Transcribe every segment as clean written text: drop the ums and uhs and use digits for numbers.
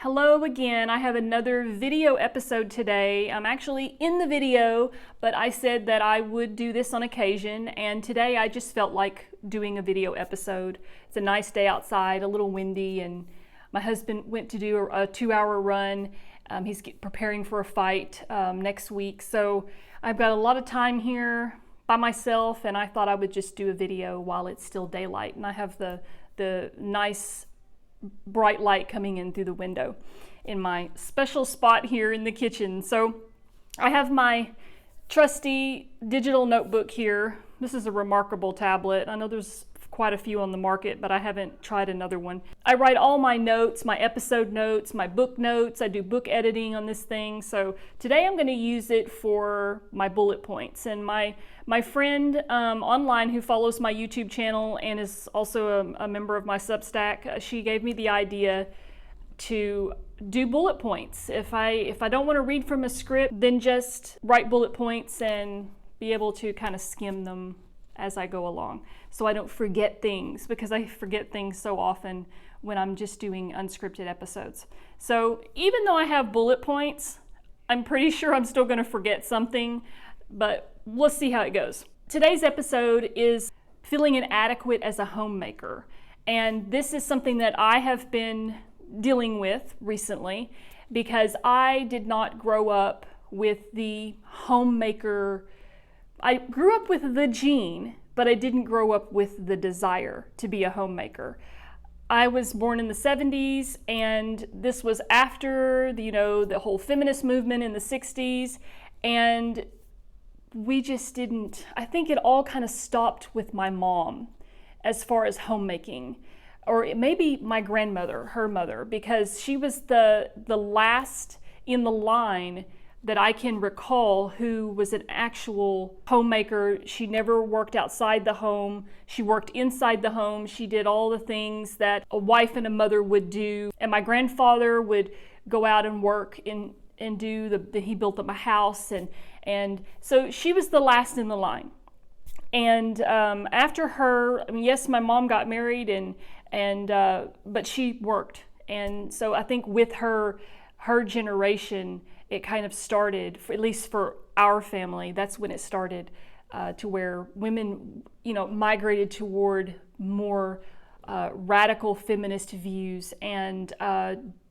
Hello again. I have another video episode today. I'm actually in the video, but I said that I would do this on occasion, and today I just felt like doing a video episode. It's a nice day outside, a little windy, and my husband went to do a 2-hour run. He's preparing for a fight next week, so I've got a lot of time here by myself, and I thought I would just do a video while it's still daylight, and I have the nice bright light coming in through the window in my special spot here in the kitchen. So I have my trusty digital notebook here. This is a Remarkable tablet. I know there's quite a few on the market, but I haven't tried another one. I write all my notes, my episode notes, my book notes. I do book editing on this thing. So today I'm going to use it for my bullet points. And my friend online who follows my YouTube channel and is also a member of my Substack, she gave me the idea to do bullet points. If I don't want to read from a script, then just write bullet points and be able to kind of skim them as I go along, so I don't forget things, because I forget things so often when I'm just doing unscripted episodes. So even though I have bullet points, I'm pretty sure I'm still going to forget something, but let's see how it goes. Today's episode is feeling inadequate as a homemaker, and this is something that I have been dealing with recently because I did not grow up with the homemaker. I grew up with the gene, but I didn't grow up with the desire to be a homemaker. I was born in the 70s, and this was after the whole feminist movement in the 60s, and we just didn't, I think it all kind of stopped with my mom as far as homemaking, or maybe my grandmother, her mother, because she was the last in the line that I can recall who was an actual homemaker. She never worked outside the home. She worked inside the home. She did all the things that a wife and a mother would do. And my grandfather would go out and work and do he built up a house. And so she was the last in the line. And after her, yes, my mom got married but she worked. And so I think with her generation, it kind of started, at least for our family, that's when it started to where women, migrated toward more radical feminist views and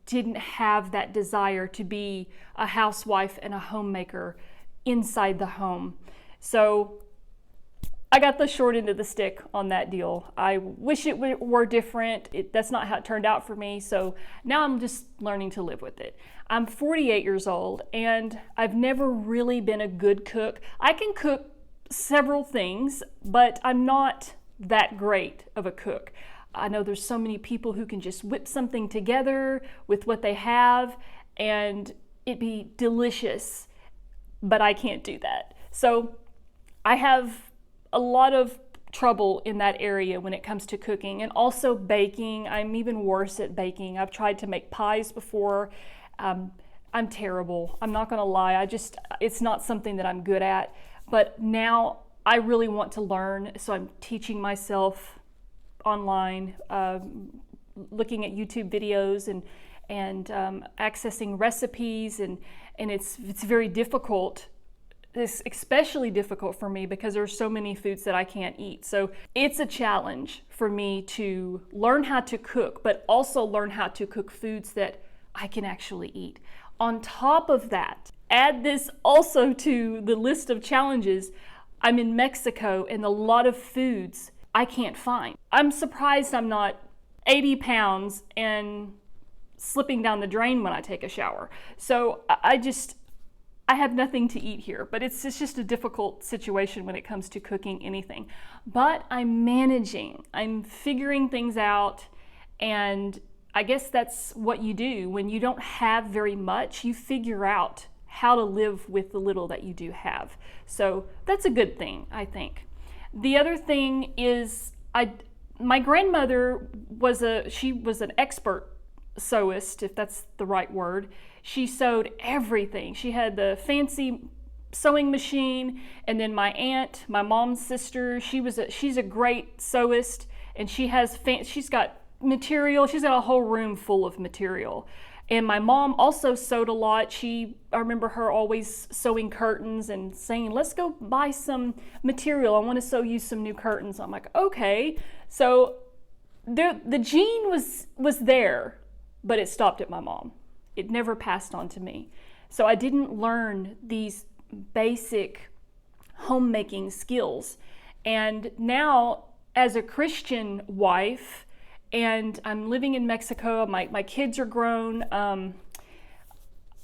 didn't have that desire to be a housewife and a homemaker inside the home. So I got the short end of the stick on that deal. I wish it were different. That's not how it turned out for me. So now I'm just learning to live with it. I'm 48 years old, and I've never really been a good cook. I can cook several things, but I'm not that great of a cook. I know there's so many people who can just whip something together with what they have and it'd be delicious, but I can't do that. So I have a lot of trouble in that area when it comes to cooking, and also baking. I'm even worse at baking. I've tried to make pies before. I'm terrible. I'm not gonna lie. It's not something that I'm good at, but now I really want to learn, so I'm teaching myself online, looking at YouTube videos and accessing recipes, and it's very difficult. It's especially difficult for me because there's so many foods that I can't eat. So it's a challenge for me to learn how to cook, but also learn how to cook foods that I can actually eat. On top of that, add this also to the list of challenges. I'm in Mexico, and a lot of foods I can't find. I'm surprised I'm not 80 pounds and slipping down the drain when I take a shower. So I have nothing to eat here, but it's just a difficult situation when it comes to cooking anything. But I'm managing, I'm figuring things out, and I guess that's what you do. When you don't have very much, you figure out how to live with the little that you do have. So that's a good thing, I think. The other thing is, my grandmother was an expert sewist, if that's the right word. She sewed everything. She had the fancy sewing machine, and then my aunt, my mom's sister, she's a great sewist, and she's got material. She's got a whole room full of material. And my mom also sewed a lot. I remember her always sewing curtains and saying, let's go buy some material. I want to sew you some new curtains. I'm like, okay. So the gene was there, but it stopped at my mom. It never passed on to me. So I didn't learn these basic homemaking skills. And now, as a Christian wife, and I'm living in Mexico, my kids are grown.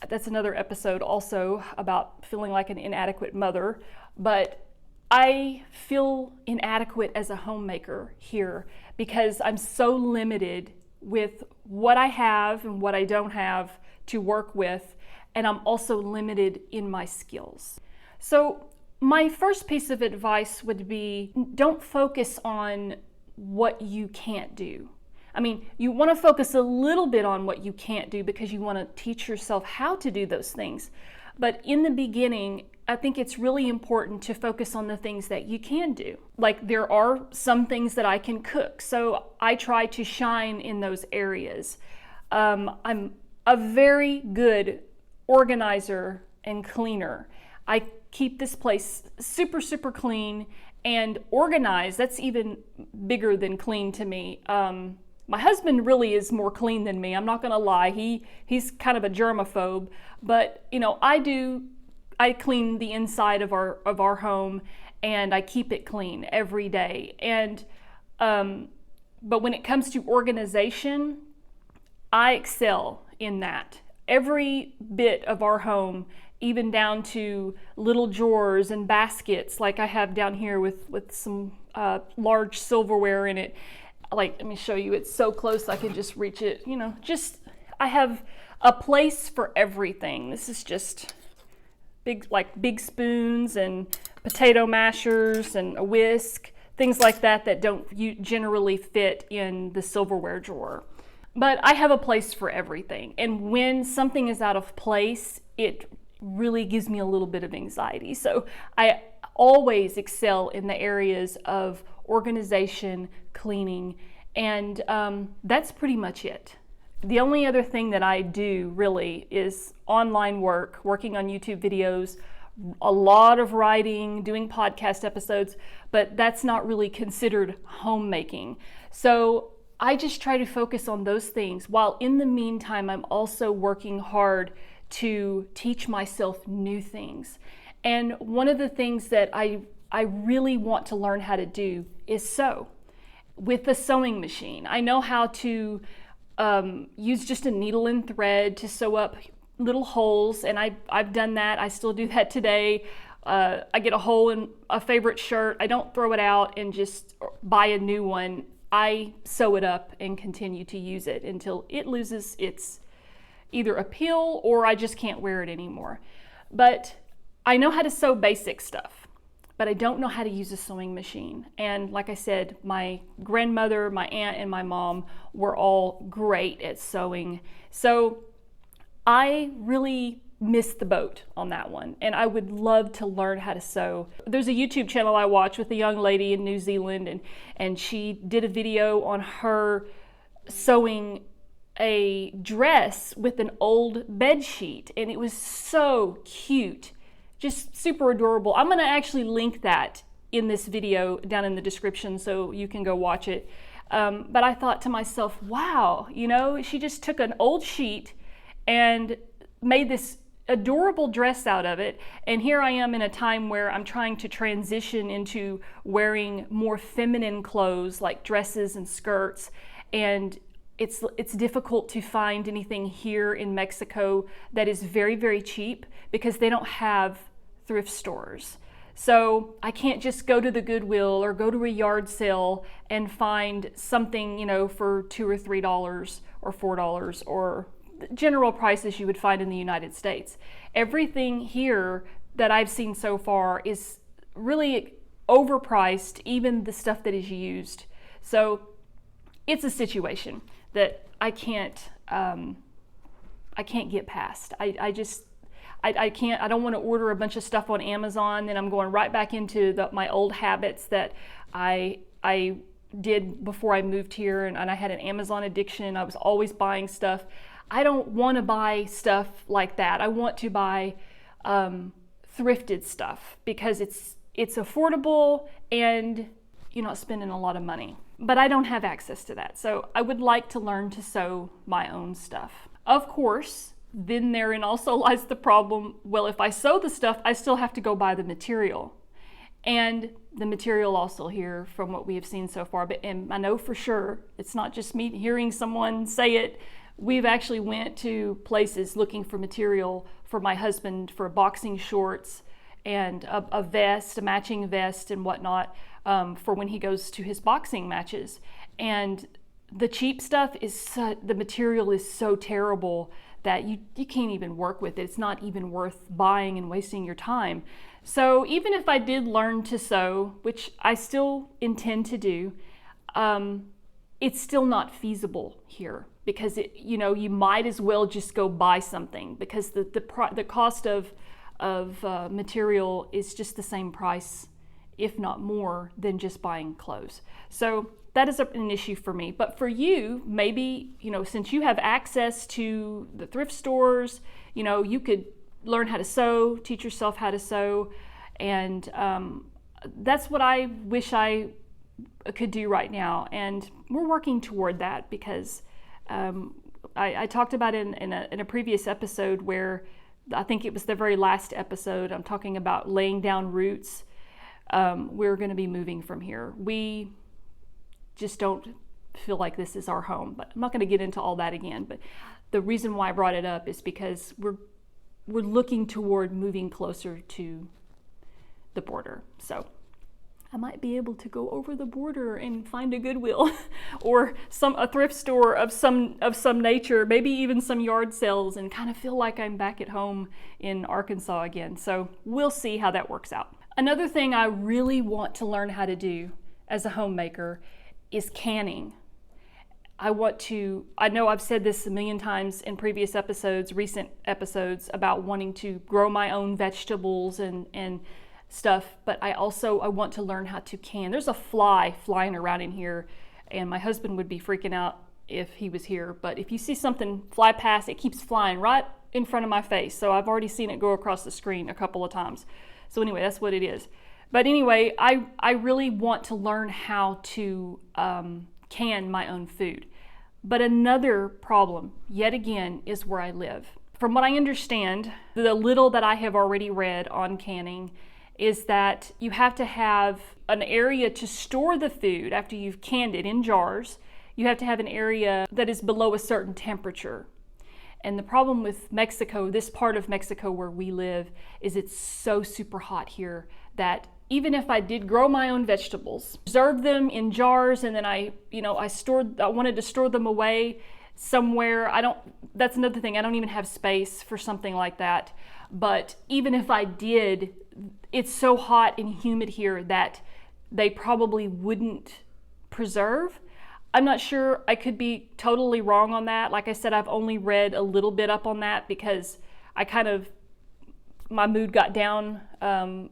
That's another episode also about feeling like an inadequate mother. But I feel inadequate as a homemaker here because I'm so limited with what I have and what I don't have to work with. And I'm also limited in my skills. So my first piece of advice would be, don't focus on what you can't do. I mean, you want to focus a little bit on what you can't do because you want to teach yourself how to do those things. But in the beginning, I think it's really important to focus on the things that you can do. Like, there are some things that I can cook, so I try to shine in those areas. I'm a very good organizer and cleaner. I keep this place super, super clean and organized. That's even bigger than clean to me. My husband really is more clean than me. I'm not gonna lie. He's kind of a germaphobe, but I clean the inside of our home, and I keep it clean every day. And but when it comes to organization, I excel in that. Every bit of our home, even down to little drawers and baskets like I have down here with some large silverware in it. Like, let me show you, it's so close I can just reach it. I have a place for everything. This is just big spoons and potato mashers and a whisk, things like that don't generally fit in the silverware drawer. But I have a place for everything. And when something is out of place, it really gives me a little bit of anxiety. So I always excel in the areas of organization, cleaning, and that's pretty much it. The only other thing that I do really is online work, working on YouTube videos, a lot of writing, doing podcast episodes, but that's not really considered homemaking. So I just try to focus on those things, while in the meantime, I'm also working hard to teach myself new things. And one of the things that I really want to learn how to do is sew with the sewing machine. I know how to use just a needle and thread to sew up little holes, and I've done that. I still do that today. I get a hole in a favorite shirt. I don't throw it out and just buy a new one. I sew it up and continue to use it until it loses its either appeal or I just can't wear it anymore. But I know how to sew basic stuff, but I don't know how to use a sewing machine. And like I said, my grandmother, my aunt, and my mom were all great at sewing. So I really missed the boat on that one, and I would love to learn how to sew. There's a YouTube channel I watch with a young lady in New Zealand, and she did a video on her sewing a dress with an old bed sheet, and it was so cute, just super adorable. I'm going to actually link that in this video down in the description so you can go watch it. But I thought to myself, wow, she just took an old sheet and made this adorable dress out of it. And here I am in a time where I'm trying to transition into wearing more feminine clothes like dresses and skirts, and it's difficult to find anything here in Mexico that is very, very cheap because they don't have thrift stores. So I can't just go to the Goodwill or go to a yard sale and find something, for $2 or $3 or $4 or general prices you would find in the United States. Everything here that I've seen so far is really overpriced, even the stuff that is used. So it's a situation that I can't get past. I can't. I don't want to order a bunch of stuff on Amazon. Then I'm going right back into my old habits that I did before I moved here, and I had an Amazon addiction. I was always buying stuff. I don't want to buy stuff like that. I want to buy thrifted stuff because it's affordable and you're not spending a lot of money. But I don't have access to that. So I would like to learn to sew my own stuff. Of course, then therein also lies the problem, well, if I sew the stuff, I still have to go buy the material. And the material also here, from what we have seen so far, and I know for sure, it's not just me hearing someone say it, we've actually went to places looking for material for my husband for boxing shorts and a vest, a matching vest and whatnot, for when he goes to his boxing matches. And the cheap stuff the material is so terrible that you can't even work with it. It's not even worth buying and wasting your time. So even if I did learn to sew, which I still intend to do, it's still not feasible here because you might as well just go buy something because the cost of material is just the same price, if not more, than just buying clothes. So that is an issue for me. But for you, maybe, since you have access to the thrift stores, you could learn how to sew, teach yourself how to sew. And that's what I wish I could do right now. And we're working toward that because I talked about in a previous episode where I think it was the very last episode, I'm talking about laying down roots. We're going to be moving from here. We just don't feel like this is our home, but I'm not going to get into all that again. But the reason why I brought it up is because we're looking toward moving closer to the border. So I might be able to go over the border and find a Goodwill or a thrift store of some nature, maybe even some yard sales, and kind of feel like I'm back at home in Arkansas again. So we'll see how that works out. Another thing I really want to learn how to do as a homemaker is canning. I know I've said this a million times in previous episodes, recent episodes, about wanting to grow my own vegetables and stuff, but I want to learn how to can. There's a fly flying around in here, and my husband would be freaking out if he was here, but if you see something fly past, it keeps flying right in front of my face, so I've already seen it go across the screen a couple of times. So anyway, that's what it is. But anyway, I really want to learn how to can my own food. But another problem, yet again, is where I live. From what I understand, the little that I have already read on canning is that you have to have an area to store the food after you've canned it in jars. You have to have an area that is below a certain temperature. And the problem with Mexico, this part of Mexico where we live, is it's so super hot here that even if I did grow my own vegetables, preserve them in jars, and then I wanted to store them away somewhere. That's another thing. I don't even have space for something like that. But even if I did, it's so hot and humid here that they probably wouldn't preserve. I'm not sure. I could be totally wrong on that. Like I said, I've only read a little bit up on that because my mood got down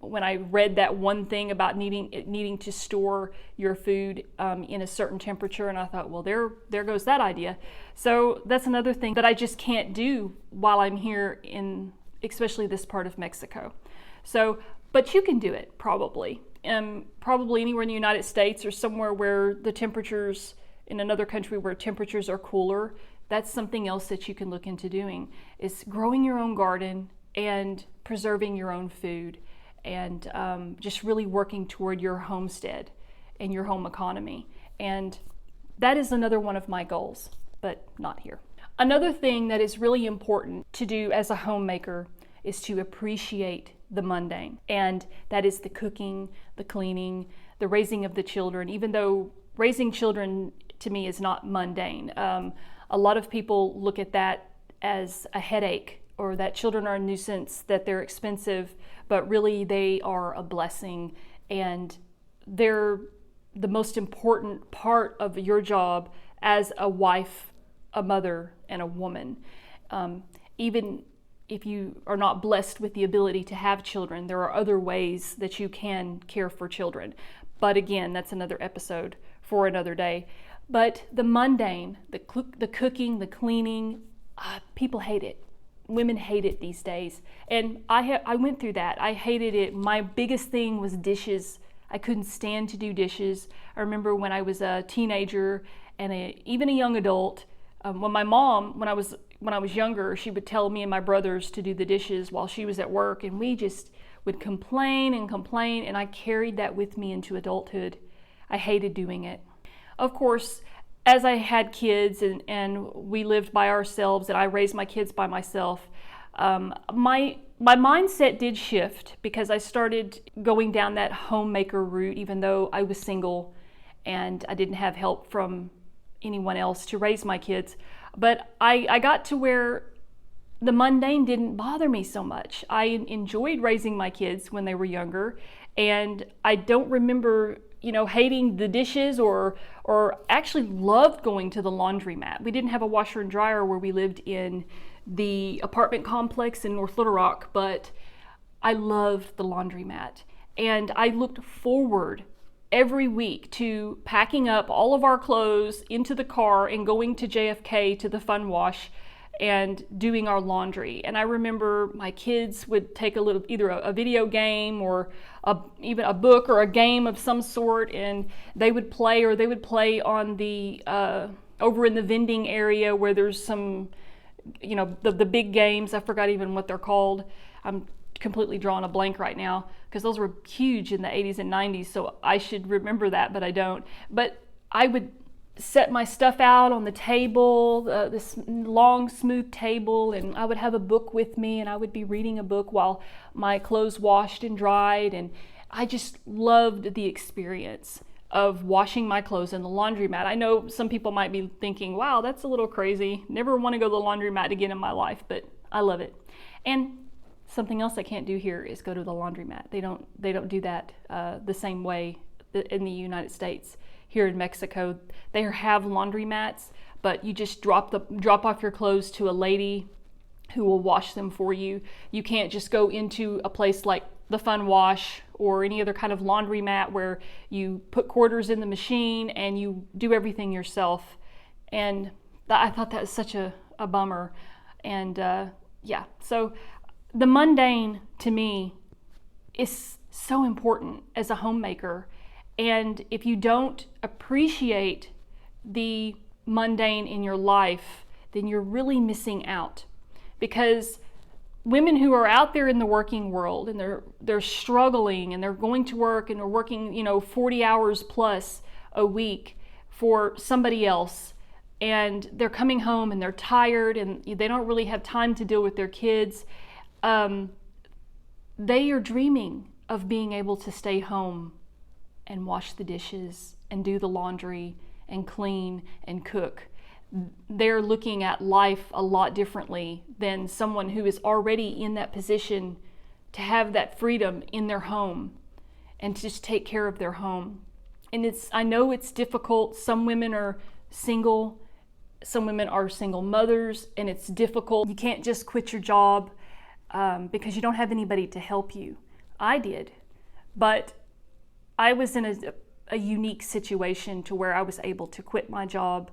when I read that one thing about needing to store your food in a certain temperature, and I thought, well, there goes that idea. So that's another thing that I just can't do while I'm here in especially this part of Mexico. So, but you can do it probably anywhere in the United States or somewhere where the temperatures, in another country where temperatures are cooler. That's something else that you can look into doing, is growing your own garden and preserving your own food, and just really working toward your homestead and your home economy. And that is another one of my goals, but not here. Another thing that is really important to do as a homemaker is to appreciate the mundane, and that is the cooking, the cleaning, the raising of the children. Even though raising children to me is not mundane, a lot of people look at that as a headache, or that children are a nuisance, that they're expensive, but really they are a blessing, and they're the most important part of your job as a wife, a mother, and a woman. Even if you are not blessed with the ability to have children, there are other ways that you can care for children. But again, that's another episode for another day. But the mundane, the cooking, the cleaning, people hate it. Women hate it these days. And I went through that. I hated it. My biggest thing was dishes. I couldn't stand to do dishes. I remember when I was a teenager and even a young adult, when my mom, when I was younger, she would tell me and my brothers to do the dishes while she was at work, and we just would complain and complain, and I carried that with me into adulthood. I hated doing it. Of course, as I had kids and we lived by ourselves and I raised my kids by myself, my mindset did shift because I started going down that homemaker route, even though I was single and I didn't have help from anyone else to raise my kids. But I got to where the mundane didn't bother me so much. I enjoyed raising my kids when they were younger, and I don't remember hating the dishes or actually loved going to the laundromat. We didn't have a washer and dryer where we lived in the apartment complex in North Little Rock, but I loved the laundromat. And I looked forward every week to packing up all of our clothes into the car and going to JFK to the fun wash and doing our laundry. And I remember my kids would take either a video game or even a book or a game of some sort, and they would play on the over in the vending area where there's some the big games. I forgot even what they're called. I'm completely drawing a blank right now because those were huge in the 80s and 90s, so I should remember that, but I don't. But I would set my stuff out on the table, this long, smooth table, and I would have a book with me, and I would be reading a book while my clothes washed and dried, and I just loved the experience of washing my clothes in the laundromat. I know some people might be thinking, wow, that's a little crazy. Never want to go to the laundromat again in my life, but I love it. And something else I can't do here is go to the laundromat. They don't do that the same way in the United States. Here in Mexico, they have laundromats, but you just drop off your clothes to a lady who will wash them for you. You can't just go into a place like the Fun Wash or any other kind of laundromat where you put quarters in the machine and you do everything yourself. And I thought that was such a bummer. And so the mundane to me is so important as a homemaker. And if you don't appreciate the mundane in your life, then you're really missing out. Because women who are out there in the working world and they're struggling and they're going to work and they're working 40 hours plus a week for somebody else, and they're coming home and they're tired and they don't really have time to deal with their kids, they are dreaming of being able to stay home and wash the dishes and do the laundry and clean and cook. They're looking at life a lot differently than someone who is already in that position to have that freedom in their home and to just take care of their home. And I know it's difficult. Some women are single, some women are single mothers, and it's difficult. You can't just quit your job because you don't have anybody to help you. I did, but I was in a unique situation to where I was able to quit my job,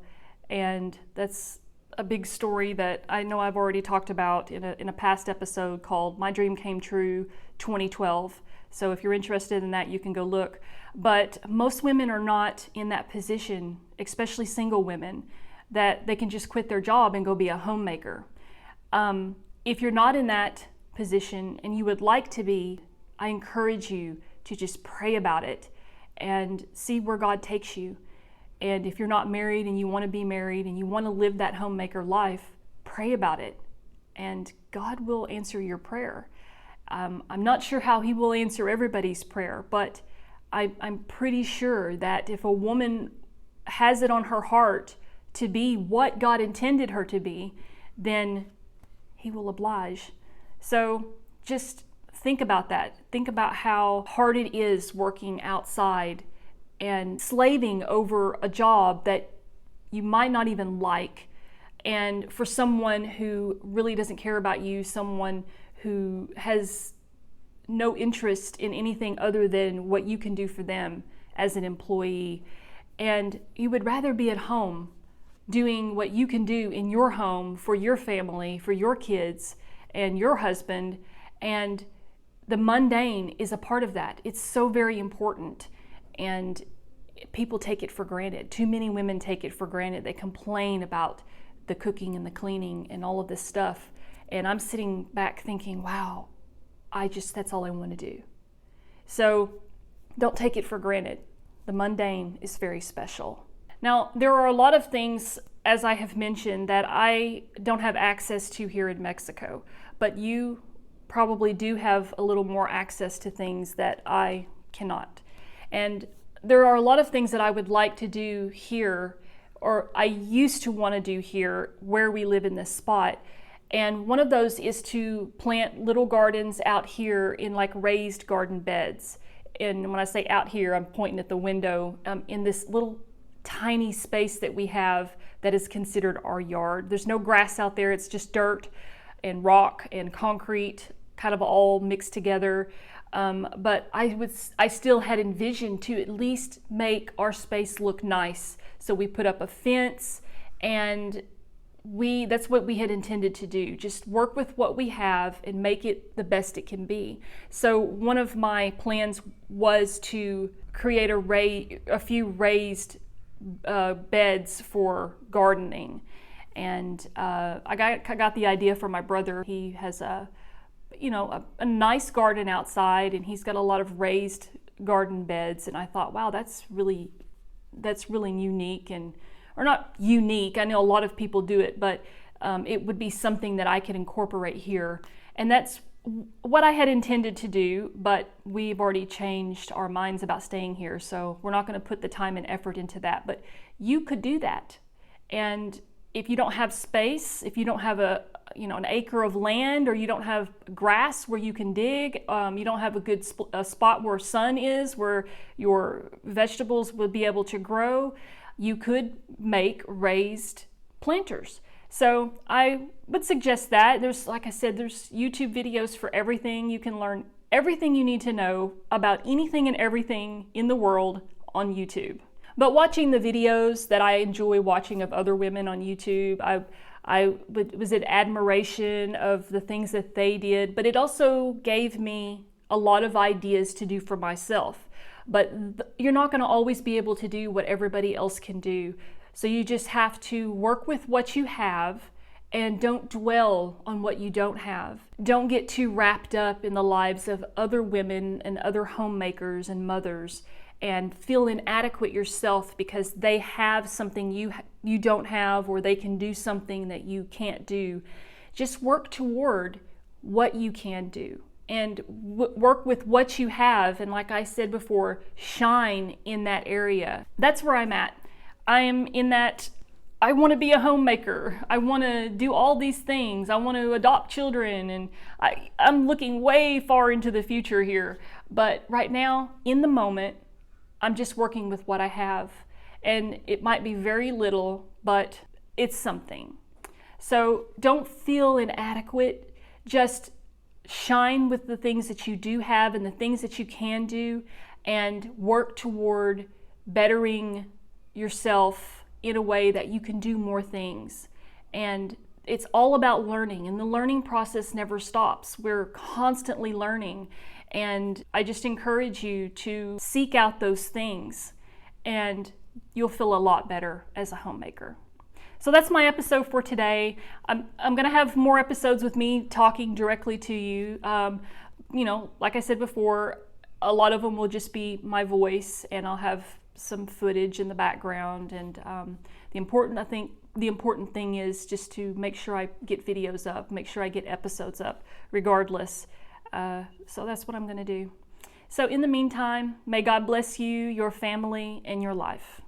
and that's a big story that I know I've already talked about in a past episode called My Dream Came True 2012. So if you're interested in that, you can go look. But most women are not in that position, especially single women, that they can just quit their job and go be a homemaker. If you're not in that position and you would like to be, I encourage you to just pray about it and see where God takes you. And if you're not married and you want to be married and you want to live that homemaker life, pray about it, and God will answer your prayer. I'm not sure how He will answer everybody's prayer, but I'm pretty sure that if a woman has it on her heart to be what God intended her to be, then He will oblige. So just think about that. Think about how hard it is working outside and slaving over a job that you might not even like, and for someone who really doesn't care about you, someone who has no interest in anything other than what you can do for them as an employee. And you would rather be at home doing what you can do in your home for your family, for your kids and your husband. And the mundane is a part of that. It's so very important. And people take it for granted. Too many women take it for granted. They complain about the cooking and the cleaning and all of this stuff. And I'm sitting back thinking, wow, that's all I want to do. So don't take it for granted. The mundane is very special. Now, there are a lot of things, as I have mentioned, that I don't have access to here in Mexico, but you probably do have a little more access to things that I cannot. And there are a lot of things that I would like to do here, or I used to want to do here where we live in this spot. And one of those is to plant little gardens out here in like raised garden beds. And when I say out here, I'm pointing at the window in this little tiny space that we have that is considered our yard. There's no grass out there. It's just dirt and rock and concrete, kind of all mixed together. But I still had envisioned to at least make our space look nice. So we put up a fence, and that's what we had intended to do. Just work with what we have and make it the best it can be. So one of my plans was to create a few raised beds for gardening. And I got the idea from my brother. He has a nice garden outside, and he's got a lot of raised garden beds. And I thought, wow, that's really unique, or not unique. I know a lot of people do it, but it would be something that I could incorporate here. And that's what I had intended to do, but we've already changed our minds about staying here. So we're not going to put the time and effort into that, but you could do that. And if you don't have space, if you don't have an acre of land, or you don't have grass where you can dig, you don't have a good spot where sun is, where your vegetables would be able to grow, you could make raised planters. So I would suggest that. Like I said, there's YouTube videos for everything. You can learn everything you need to know about anything and everything in the world on YouTube. But watching the videos that I enjoy watching of other women on YouTube, I was in admiration of the things that they did, but it also gave me a lot of ideas to do for myself. But you're not going to always be able to do what everybody else can do. So you just have to work with what you have and don't dwell on what you don't have. Don't get too wrapped up in the lives of other women and other homemakers and mothers and feel inadequate yourself because they have something you don't have, or they can do something that you can't do. Just work toward what you can do and work with what you have. And like I said before, shine in that area. That's where I'm at. I am in that I want to be a homemaker. I want to do all these things. I want to adopt children, and I'm looking way far into the future here. But right now, in the moment, I'm just working with what I have. And it might be very little, but it's something. So don't feel inadequate. Just shine with the things that you do have and the things that you can do, and work toward bettering yourself in a way that you can do more things. And it's all about learning, and the learning process never stops. We're constantly learning, and I just encourage you to seek out those things, and you'll feel a lot better as a homemaker. So that's my episode for today. I'm going to have more episodes with me talking directly to you. Like I said before, a lot of them will just be my voice, and I'll have some footage in the background. And the important thing is just to make sure I get videos up, make sure I get episodes up, regardless. So that's what I'm going to do. So in the meantime, may God bless you, your family, and your life.